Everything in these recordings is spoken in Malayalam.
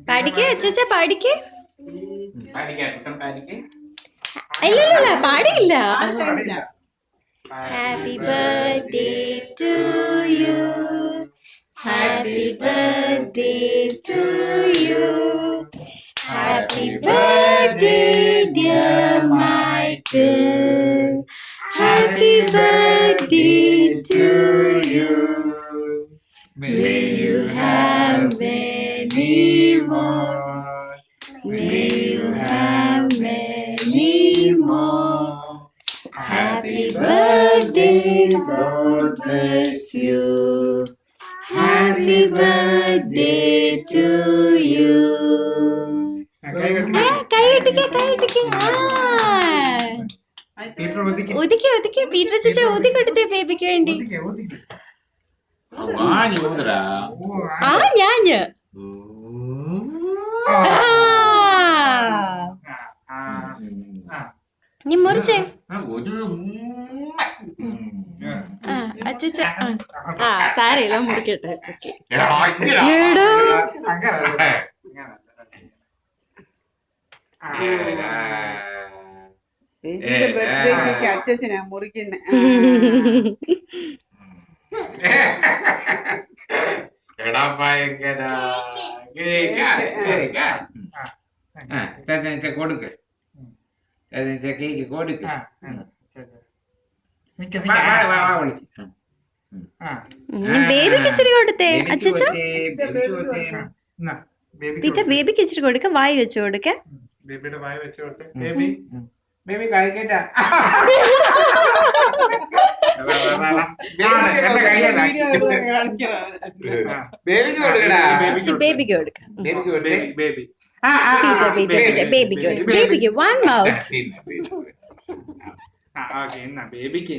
പാടിക്കേ അച്ഛാ പാടിക്കേ. ഇല്ല പാടിയില്ല. Happy birthday to you, happy birthday to you, happy birthday dear Michael, happy birthday to you. May you have many more, may you have many more. Happy birthday, God bless you. Happy birthday to you. ഒതുക്കി പീറ്റർ ചേച്ചാ ഊതി കൊടുത്തേ ബേബിക്ക് വേണ്ടി. ഞാന് നീ മുറിച്ചേ അച്ഛ. സാരയില്ല മുറിക്കട്ടെ. അച്ഛനാ മുറിക്കുന്ന. കൊടുക്ക് കേക്ക് കൊടുക്ക്. ബേബിക്ക് ഇച്ചിരി കൊടുത്തേ അച്ഛാ. പീറ്റർ ബേബിക്ക് ഇച്ചിരി കൊടുക്ക, വായി വെച്ച് കൊടുക്ക. ബേബിയുടെ വായി വെച്ച് കൊടുത്തേ. ബേബി ബേബി കഴിക്കട്ട. ബേബിക്ക് കൊടുക്കടാ. ബേബിക്ക് കൊടുക്ക. ബേബി ബേബിക്ക് വൺ മൗത്ത്. ബേബിക്ക്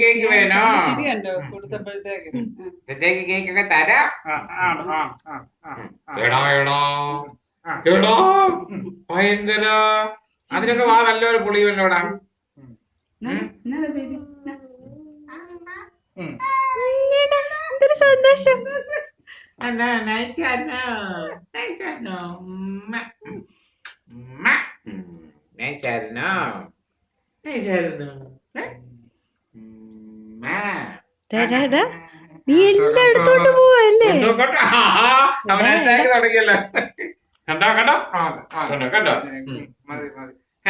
കേക്ക് വേണോ? കൊടുത്തപ്പോഴത്തേക്ക് കേക്കൊക്കെ തരാം. ഭയങ്കര അതിനൊക്കെ വാ നല്ലൊരു പുളി വേണ്ടോടാ. സന്തോഷം. നീ എല്ലാം എടുത്തോണ്ട് പോവല്ലേ? തുടങ്ങിയല്ലോ. കണ്ടോ കണ്ടോ കണ്ടോ കണ്ടോ.